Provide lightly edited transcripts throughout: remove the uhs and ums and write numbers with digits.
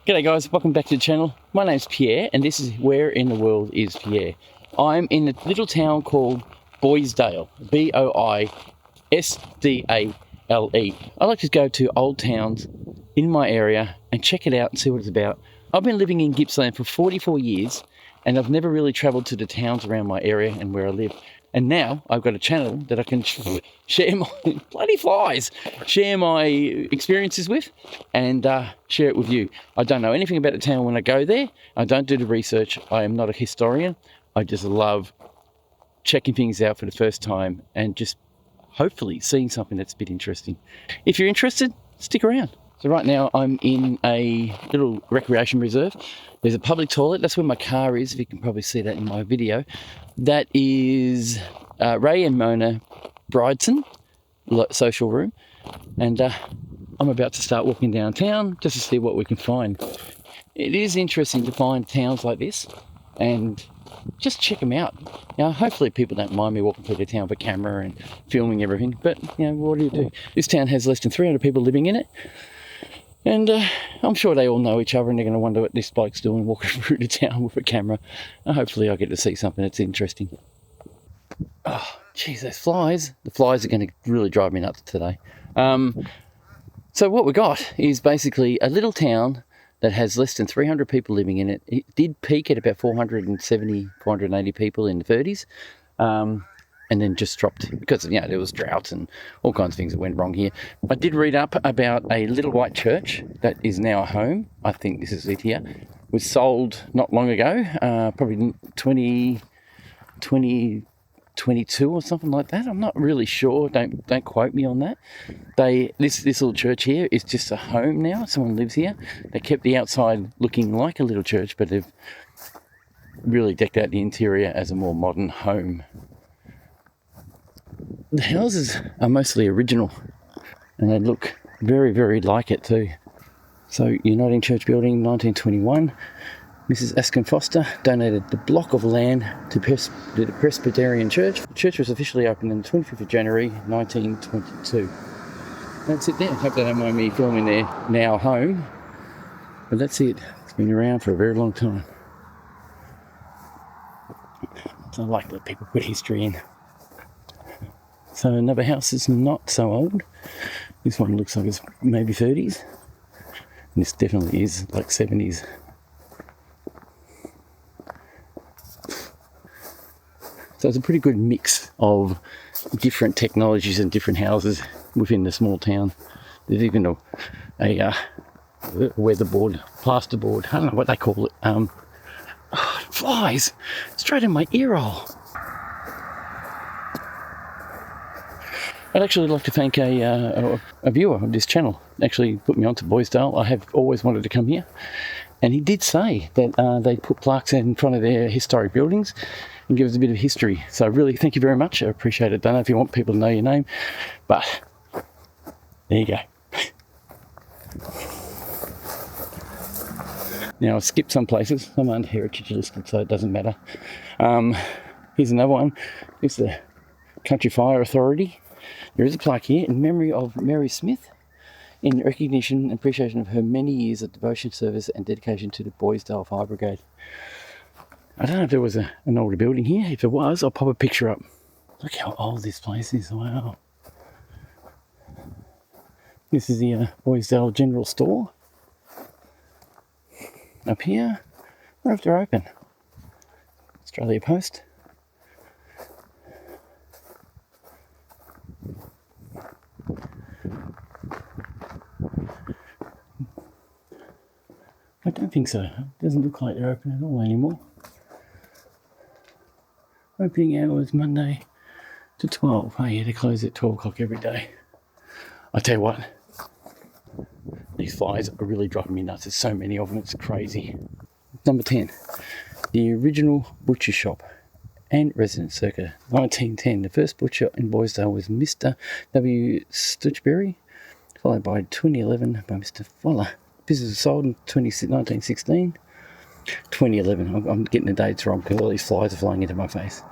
G'day guys, welcome back to the channel. My name's Pierre and this is Where in the World is Pierre. I'm in a little town called Boisdale, B-O-I-S-D-A-L-E. I like to go to old towns in my area and check it out and see what it's about. I've been living in Gippsland for 44 years and I've never really travelled to the towns around my area and where I live. And now I've got a channel that I can share my bloody flies, share my experiences with, and share it with you. I don't know anything about the town when I go there. I don't do the research. I am not a historian. I just love checking things out for the first time and just hopefully seeing something that's a bit interesting. If you're interested, stick around. So right now I'm in a little recreation reserve. There's a public toilet. That's where my car is, if you can probably see that in my video. That is Ray and Mona Bridson social room. And I'm about to start walking downtown just to see what we can find. It is interesting to find towns like this and just check them out. Now, hopefully people don't mind me walking through the town with a camera and filming everything, but you know, what do you do? This town has less than 300 people living in it. And I'm sure they all know each other and they're going to wonder what this bloke's doing walking through the town with a camera. And hopefully I'll get to see something that's interesting. Oh, geez, those flies. The flies are going to really drive me nuts today. So what we got is basically a little town that has less than 300 people living in it. It did peak at about 470, 480 people in the 30s. And then just dropped because, you know, there was droughts and all kinds of things that went wrong here. I did read up about a little white church that is now a home. I think this is it here. It was sold not long ago, probably 2022 or something like that. I'm not really sure. Don't quote me on that. This little church here is just a home now. Someone lives here. They kept the outside looking like a little church, but they've really decked out the interior as a more modern home. The houses are mostly original and they look very, very like it too. So, Uniting Church Building, 1921. Mrs. Askin Foster donated the block of land to the Presbyterian Church. The church was officially opened on the 25th of January 1922. That's it there. I hope they don't mind me filming their now home. But that's it. It's been around for a very long time. So I like that people put history in. So another house is not so old. This one looks like it's maybe 30s. And this definitely is like 70s. So it's a pretty good mix of different technologies and different houses within the small town. There's even a weatherboard, plasterboard, I don't know what they call it. Flies straight in my ear hole. I'd actually like to thank a viewer of this channel. Actually put me onto Boisdale. I have always wanted to come here. And he did say that they put plaques in front of their historic buildings and give us a bit of history. So really, thank you very much. I appreciate it. Don't know if you want people to know your name, but there you go. Now, I'll skip some places. Some aren't heritage listed, so it doesn't matter. Here's another one. It's the Country Fire Authority. There is a plaque here in memory of Mary Smith in recognition and appreciation of her many years of devotion, service and dedication to the Boisdale Fire Brigade. I don't know if there was an older building here. If there was, I'll pop a picture up. Look how old this place is. Wow. This is the Boisdale General Store. Up here, I wonder if they're open. Australia Post. I don't think so. It doesn't look like they're open at all anymore. Opening hours Monday to 12. Oh yeah, they close at 12 o'clock every day. I tell you what, these flies are really driving me nuts. There's so many of them, it's crazy. Number 10, the original butcher shop and residence circa 1910. The first butcher in Boisdale was Mr. W. Stutchberry, followed by 2011 by Mr. Fuller. Business was sold in 1916. 2011, I'm getting the dates wrong because all these flies are flying into my face.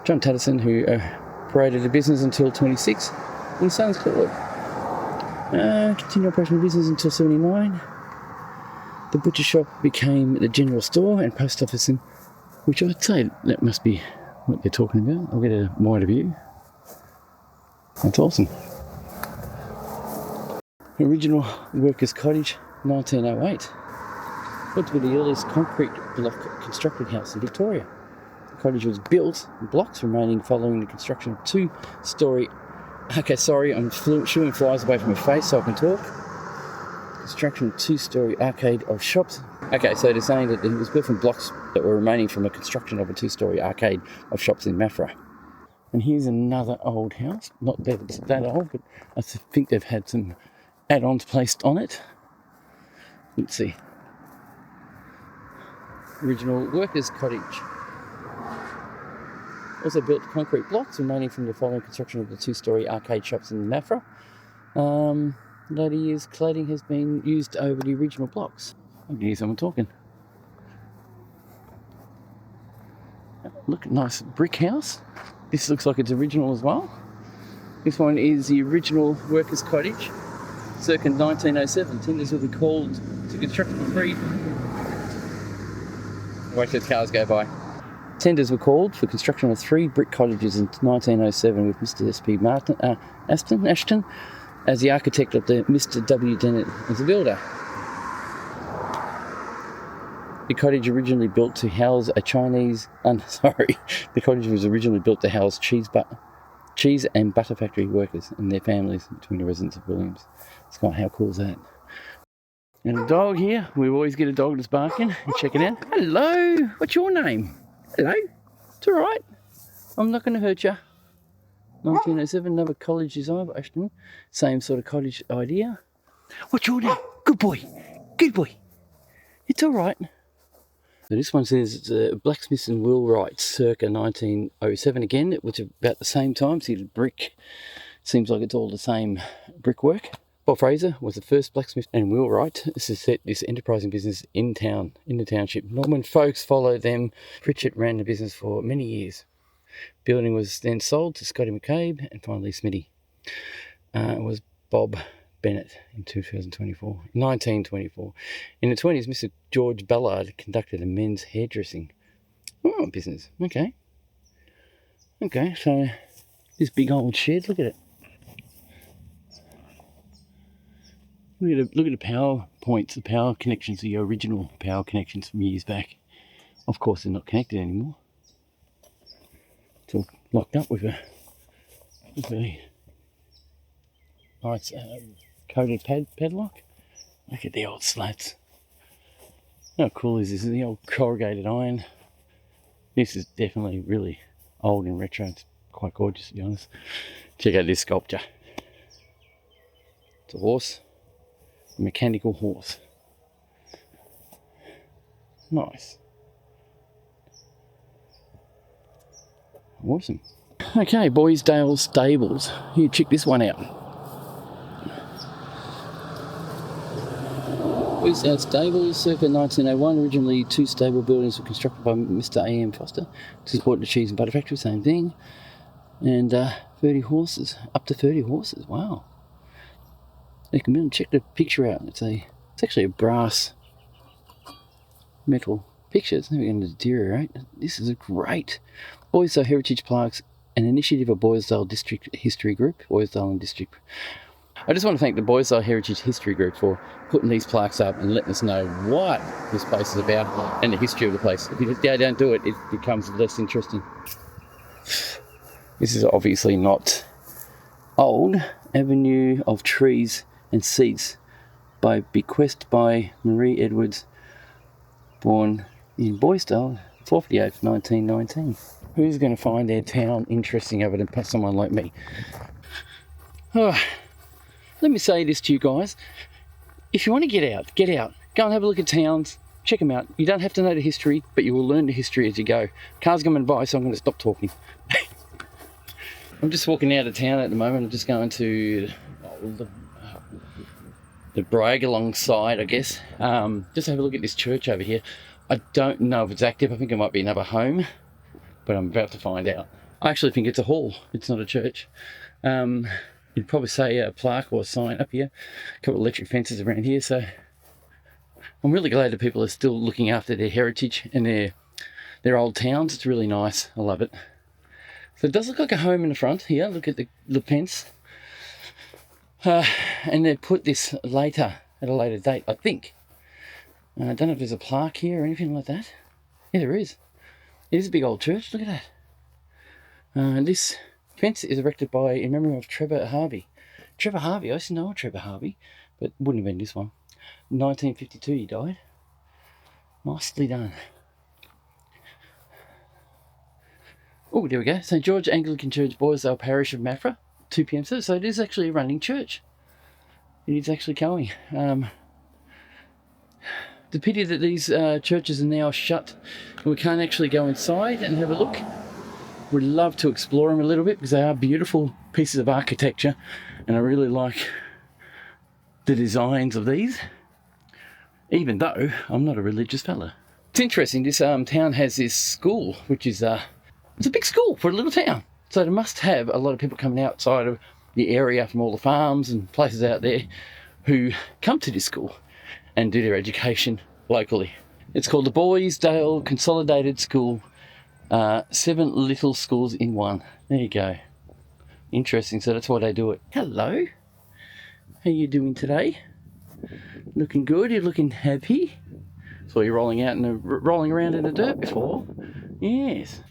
John Tattison, who operated the business until 26, in Sons Court. Continued operation of business until 79. The butcher shop became the general store and post office, which I'd say that must be what they're talking about. I'll get a wider view. That's awesome. Original workers' cottage, 1908. Thought to be the earliest concrete block constructed house in Victoria. The cottage was built in blocks, remaining following the construction of two-storey... Okay, sorry, I'm shooing flies away from my face so I can talk. Construction of two-storey arcade of shops. Okay, so they're saying that it was built from blocks that were remaining from a construction of a two-storey arcade of shops in Maffra. And here's another old house. Not that it's that old, but I think they've had some add-ons placed on it. Let's see. Original workers' cottage. Also built concrete blocks remaining from the following construction of the two-storey arcade shops in Maffra. Later years, cladding has been used over the original blocks. I can hear someone talking. Look, nice brick house. This looks like it's original as well. This one is the original workers' cottage, circa 1907. Tenders will be called to construct the three. Wait till cars go by. Tenders were called for construction of 3 brick cottages in 1907 with Mr. S.P. Ashton as the architect of the Mr. W. Dennett as the builder. The cottage originally built to house a Chinese... The cottage was originally built to house cheese and butter factory workers and their families between the residents of Williams. Scott, how cool is that? And a dog here. We always get a dog that's barking. Check it out. Hello. What's your name? Hello. It's all right. I'm not going to hurt you. 1907, another college design by Ashton. Same sort of cottage idea. What's your name? Good boy. Good boy. It's all right. So this one says blacksmith and wheelwright circa 1907 again. It was about the same time. See the brick. Seems like it's all the same brickwork. Bob Fraser was the first blacksmith and wheelwright to set this enterprising business in the township. Norman folks followed them. Pritchett ran the business for many years. Building was then sold to Scotty McCabe and finally Smitty. It was Bob Bennett in 1924. In the 20s, Mr. George Ballard conducted a men's hairdressing business. Okay, so this big old shed, look at it. Look at the power points, the power connections, the original power connections from years back. Of course, they're not connected anymore. It's all locked up with a nice coated padlock. Look at the old slats. How cool is this? The old corrugated iron. This is definitely really old and retro. It's quite gorgeous, to be honest. Check out this sculpture. It's a horse. A mechanical horse. Nice. Awesome. Okay, Boisdale Stables. Here, check this one out. Boisdale Stables, circa 1901. Originally, 2 stable buildings were constructed by Mr. A.M. Foster to support the cheese and butter factory, same thing. And 30 horses, up to 30 horses, wow. You can check the picture out. It's actually a brass metal picture. It's never going to deteriorate. This is great. Boisdale Heritage Plaques, an initiative of Boisdale District History Group, Boisdale and District. I just want to thank the Boisdale Heritage History Group for putting these plaques up and letting us know what this place is about and the history of the place. If you don't do it, it becomes less interesting. This is obviously not old. Avenue of Trees and Seats by bequest by Marie Edwards, born in Boisdale, 4th of the 8th, 1919. Who's going to find their town interesting other than someone like me? Oh, let me say this to you guys. If you want to get out. Go and have a look at towns. Check them out. You don't have to know the history, but you will learn the history as you go. Cars coming by, so I'm going to stop talking. I'm just walking out of town at the moment. I'm just going to the brag alongside, I guess. Just have a look at this church over here. I don't know if it's active. I think it might be another home, but I'm about to find out. I actually think it's a hall. It's not a church. You'd probably say a plaque or a sign up here. A couple of electric fences around here, so I'm really glad that people are still looking after their heritage and their old towns. It's really nice. I love it. So it does look like a home in the front here. Look at the fence. And they put this later, at a later date, I think. I don't know if there's a plaque here or anything like that. Yeah, there is. It is a big old church. Look at that. This fence is erected in memory of Trevor Harvey. Trevor Harvey, I used to know Trevor Harvey, but wouldn't have been this one. 1952 he died. Nicely done. Oh, there we go. St George Anglican Church, Boisdale Parish of Maffra, 2 p.m. service. So it is actually a running church. It is actually going. The pity that these churches are now shut and we can't actually go inside and have a look. We'd love to explore them a little bit because they are beautiful pieces of architecture and I really like the designs of these, even though I'm not a religious fella. It's interesting, this town has this school, which is it's a big school for a little town. So they must have a lot of people coming outside of the area from all the farms and places out there who come to this school and do their education locally. It's called the Boisdale Consolidated School. 7 little schools in one. There you go. Interesting, so that's why they do it. Hello. How you doing today? Looking good? You're looking happy? Saw you rolling around in the dirt before. Yes.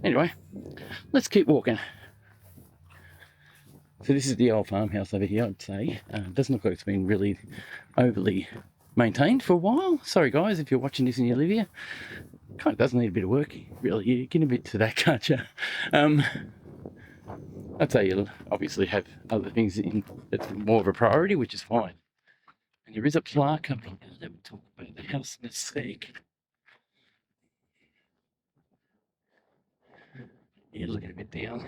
Anyway, let's keep walking. So this is the old farmhouse over here, I'd say. It doesn't look like it's been really overly maintained for a while. Sorry guys, if you're watching this and you live here. Kind of does need a bit of work, really. You get a bit to that, can't you? I'd say you'll obviously have other things that's more of a priority, which is fine. And there is a plaque up here that we talk about the house in a sec. Yeah, look at a bit down.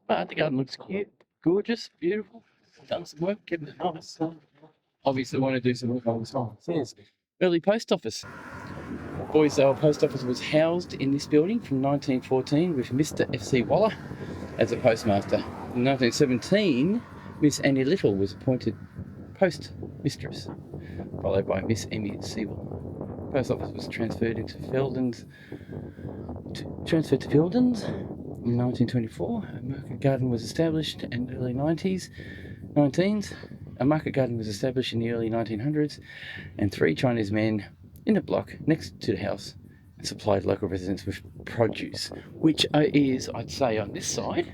But the garden looks cute, gorgeous, beautiful. Done some work, getting it nice. Obviously want to do some work on this one. It says early post office. Boisdale Post Office was housed in this building from 1914 with Mr. F.C. Waller as a postmaster. In 1917, Miss Annie Little was appointed post mistress, followed by Miss Emmy Sewell. Post office was transferred to Feldens in 1924. A market garden was established in the early 19s. A market garden was established in the early 1900s, and 3 Chinese men in a block next to the house and supplied local residents with produce, which is, I'd say, on this side.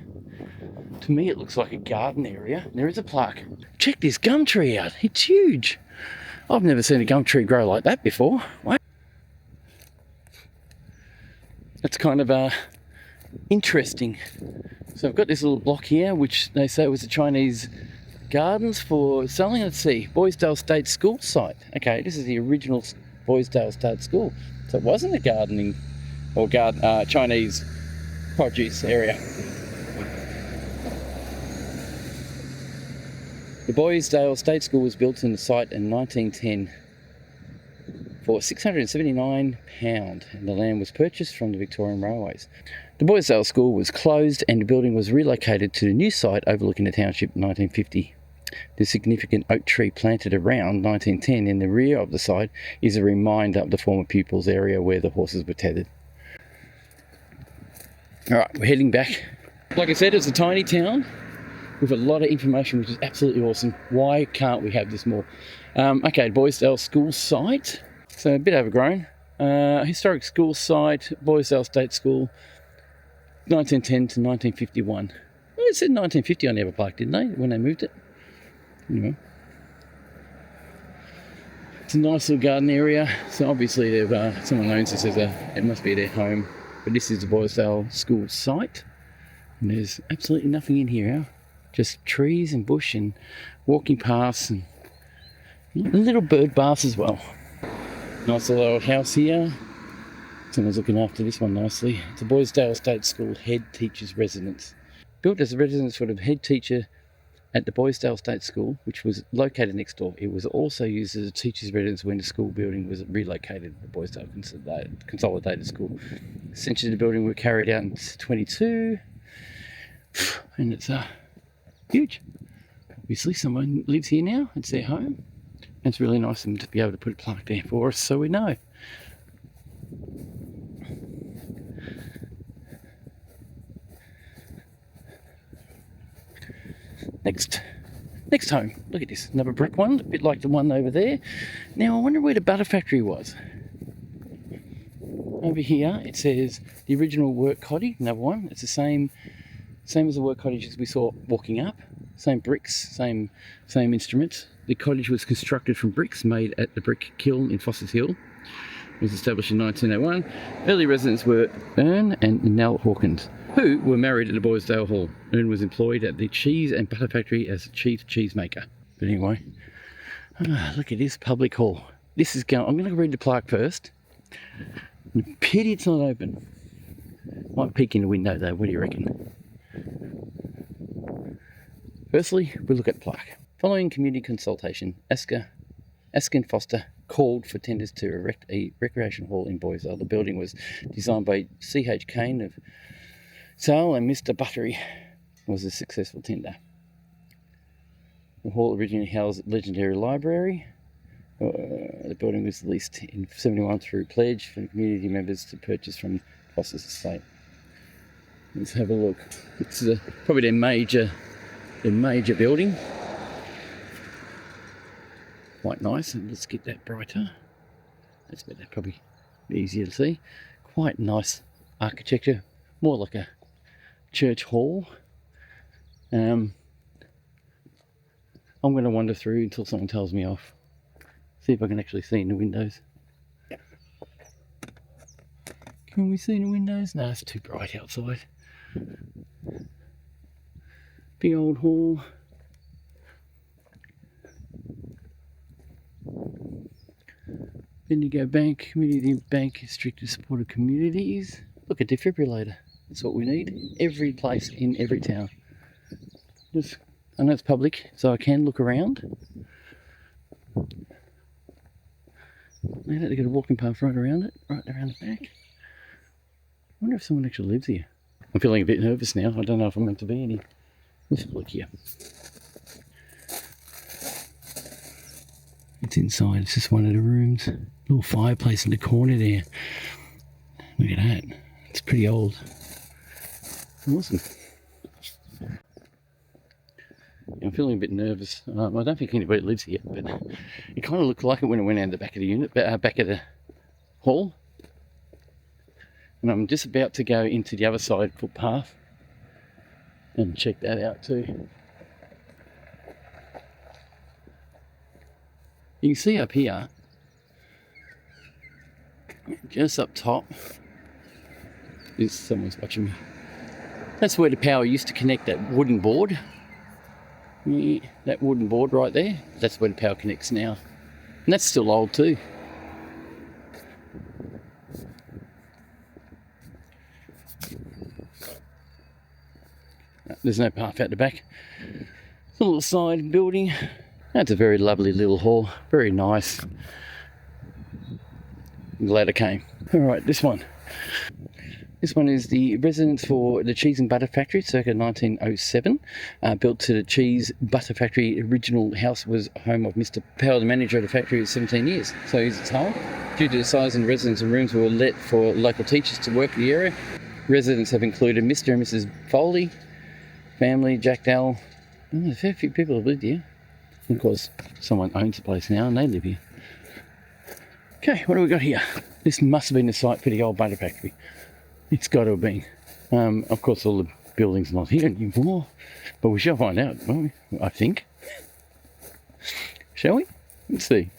To me, it looks like a garden area. There is a plaque. Check this gum tree out. It's huge. I've never seen a gum tree grow like that before. Wow. That's kind of interesting. So I've got this little block here, which they say was the Chinese gardens for selling. Let's see, Boisdale State School site. Okay, this is the original Boisdale State School. So it wasn't a gardening or Chinese produce area. The Boisdale State School was built in the site in 1910 for £679, and the land was purchased from the Victorian Railways. The Boisdale School was closed and the building was relocated to the new site overlooking the township in 1950. The significant oak tree planted around 1910 in the rear of the site is a reminder of the former pupils' area where the horses were tethered. Alright, we're heading back. Like I said, it's a tiny town with a lot of information, which is absolutely awesome. Why can't we have this more? Okay, Boisdale School site. So a bit overgrown. Historic school site, Boisdale State School, 1910 to 1951. Well, it said 1950 on the other plaque, didn't they, when they moved it? Anyway. It's a nice little garden area. So obviously someone owns this it must be their home. But this is the Boisdale School site. And there's absolutely nothing in here. Just trees and bush and walking paths and a little bird baths as well. Nice little old house here. Someone's looking after this one nicely. It's a Boisdale State School head teacher's residence. Built as a residence for the head teacher at the Boisdale State School, which was located next door. It was also used as a teacher's residence when the school building was relocated to the Boisdale Consolidated School. Essentially, the building was carried out in 22, and it's huge. Obviously, someone lives here now. It's their home. It's really nice of them to be able to put a plaque there for us so we know. Next home, look at this, another brick one, a bit like the one over there. Now I wonder where the butter factory was. Over here it says the original work cottage, another one. It's the same as the work cottages we saw walking up. Same bricks, same instruments. The cottage was constructed from bricks made at the brick kiln in Foster's Hill. It was established in 1901. Early residents were Ern and Nell Hawkins, who were married at the Boisdale Hall. Ern was employed at the cheese and butter factory as chief cheesemaker. But anyway, look at this public hall. This is going. I'm going to read the plaque first. Pity it's not open. Might peek in the window though. What do you reckon? Firstly, we look at the plaque. Following community consultation, Askin Foster called for tenders to erect a recreation hall in Boisdale. The building was designed by C.H. Kane of Sale, and Mr. Buttery was a successful tender. The hall originally housed a legendary library. The building was leased in 1971 through pledge for community members to purchase from Foster's estate. Let's have a look. It's probably their major building. Quite nice, and let's get that brighter. That's better, probably easier to see. Quite nice architecture, more like a church hall. I'm going to wander through until someone tells me off. See if I can actually see in the windows. Can we see in the windows? No, it's too bright outside. Big old hall. Bendigo Bank, Community Bank, strictly supported communities. Look, a defibrillator. That's what we need. Every place in every town. I know it's public, so I can look around. They've got a walking path right around it, right around the back. I wonder if someone actually lives here. I'm feeling a bit nervous now. I don't know if I'm meant to be any. Let's look here. It's inside. It's just one of the rooms. Little fireplace in the corner there. Look at that. It's pretty old. Awesome. I'm feeling a bit nervous. I don't think anybody lives here, but it kind of looked like it when I went out the back of the unit, back of the hall. And I'm just about to go into the other side footpath and check that out too. You can see up here, just up top, someone's watching me. That's where the power used to connect, that wooden board. Yeah, that wooden board right there, that's where the power connects now. And that's still old too. There's no path out the back. It's a little side building. That's a very lovely little hall, very nice. I'm glad I came. Alright, this one. This one is the residence for the Cheese and Butter Factory, circa 1907. Built to the Cheese Butter Factory. Original house was home of Mr. Powell, the manager of the factory, for 17 years. So here's its home. Due to the size and residence and rooms were let for local teachers to work in the area. Residents have included Mr. and Mrs. Foley, family, Jack Dell. There's a fair few people have lived here. And of course, someone owns the place now and they live here. Okay, what do we got here? This must have been the site for the old butter factory. It's got to have been. Of course, all the buildings are not here anymore, but we shall find out, won't we? I think. Shall we? Let's see.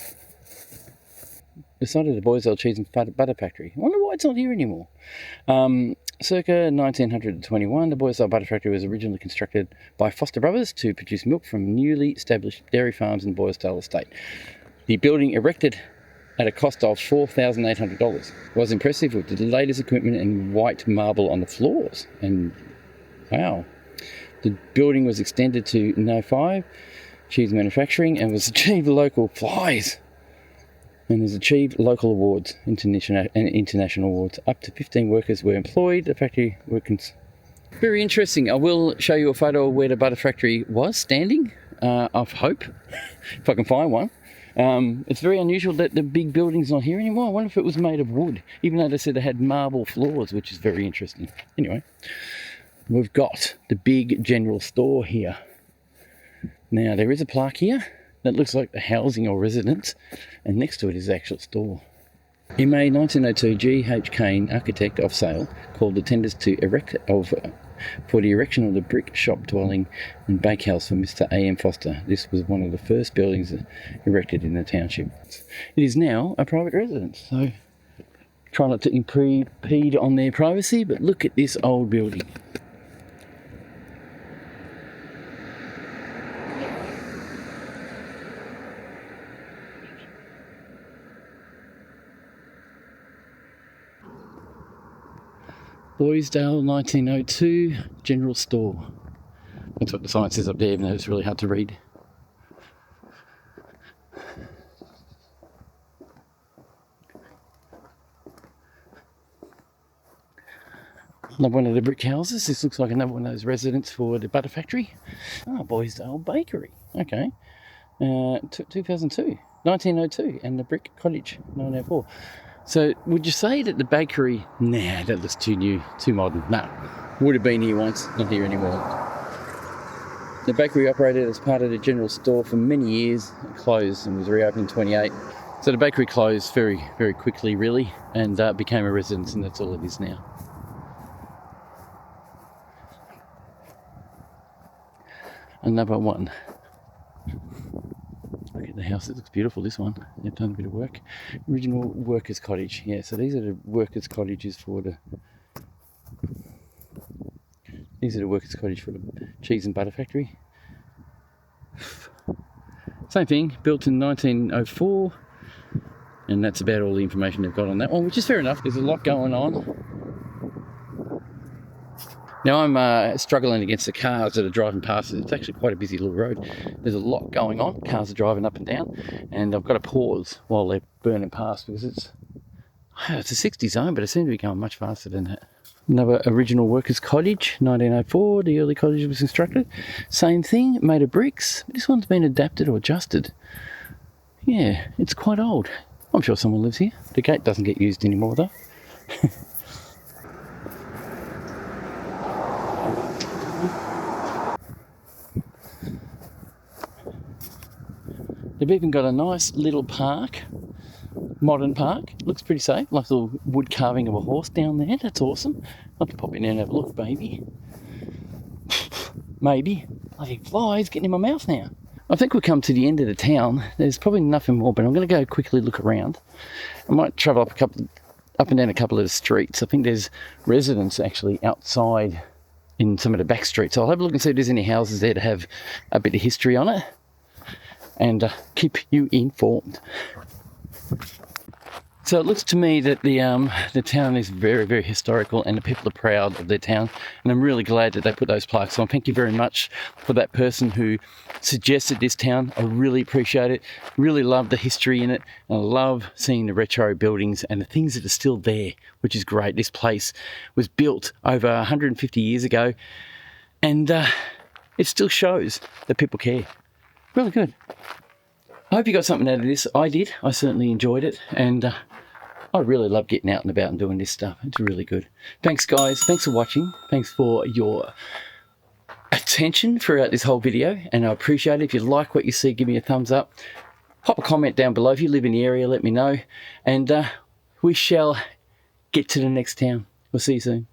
The site of the Boisdale Cheese and Butter Factory. I wonder why it's not here anymore. Circa 1921, the Boisdale Butter Factory was originally constructed by Foster Brothers to produce milk from newly established dairy farms in Boisdale Estate. The building, erected at a cost of $4,800, was impressive with the latest equipment and white marble on the floors. And wow, the building was extended to No. 5 cheese manufacturing and was achieved local flies. And has achieved local awards, international awards. Up to 15 workers were employed. The factory workers. Very interesting. I will show you a photo of where the butter factory was standing. I hope, if I can find one. It's very unusual that the big building's not here anymore. I wonder if it was made of wood, even though they said they had marble floors, which is very interesting. Anyway, we've got the big general store here. Now, there is a plaque here that looks like the housing or residence, and next to it is the actual store. In May 1902, G.H. Kane, architect of Sale, called the tenders for the erection of the brick shop dwelling and bakehouse for Mr. A.M. Foster. This was one of the first buildings erected in the township. It is now a private residence, so try not to impede on their privacy, but look at this old building. Boisdale 1902 General Store. That's what the sign says up there, even though it's really hard to read. Another one of the brick houses. This looks like another one of those residents for the butter factory. Ah, Boisdale Bakery. Okay. 2002. 1902. And the brick cottage, 1904. So would you say that the bakery, nah, that looks too new, too modern. Nah, would have been here once, not here anymore. The bakery operated as part of the general store for many years, closed and was reopened in 28. So the bakery closed very, very quickly really, and became a residence, and that's all it is now. Another one. Look at the house, it looks beautiful, this one. They've done a bit of work. Original workers' cottage. Yeah, so these are the workers' cottages for the... These are the workers' cottage for the cheese and butter factory. Same thing, built in 1904. And that's about all the information they've got on that one, which is fair enough. There's a lot going on. Now I'm struggling against the cars that are driving past. It's actually quite a busy little road. There's a lot going on. Cars are driving up and down, and I've got to pause while they're burning past because it's a 60 zone, but it seems to be going much faster than that. Another original workers' cottage, 1904. The early cottage was constructed. Same thing, made of bricks. This one's been adapted or adjusted. Yeah, it's quite old. I'm sure someone lives here. The gate doesn't get used anymore though. They've even got a nice little park, modern park. Looks pretty safe, like a little wood carving of a horse down there. That's awesome. I'll have to pop in there and have a look, baby. Maybe. Bloody flies getting in my mouth now. I think we've come to the end of the town. There's probably nothing more, but I'm going to go quickly look around. I might travel up and down a couple of the streets. I think there's residents actually outside in some of the back streets. So I'll have a look and see if there's any houses there to have a bit of history on it, and keep you informed. So it looks to me that the town is very, very historical, and the people are proud of their town, and I'm really glad that they put those plaques on. Thank you very much for that person who suggested this town. I really appreciate it. Really love the history in it, and I love seeing the retro buildings and the things that are still there, which is great. This place was built over 150 years ago, and it still shows that people care. Really good. I hope you got something out of this. I did. I certainly enjoyed it, and I really love getting out and about and doing this stuff. It's really good. Thanks, guys. Thanks for watching. Thanks for your attention throughout this whole video, and I appreciate it. If you like what you see, give me a thumbs up. Pop a comment down below. If you live in the area, let me know, and we shall get to the next town. We'll see you soon.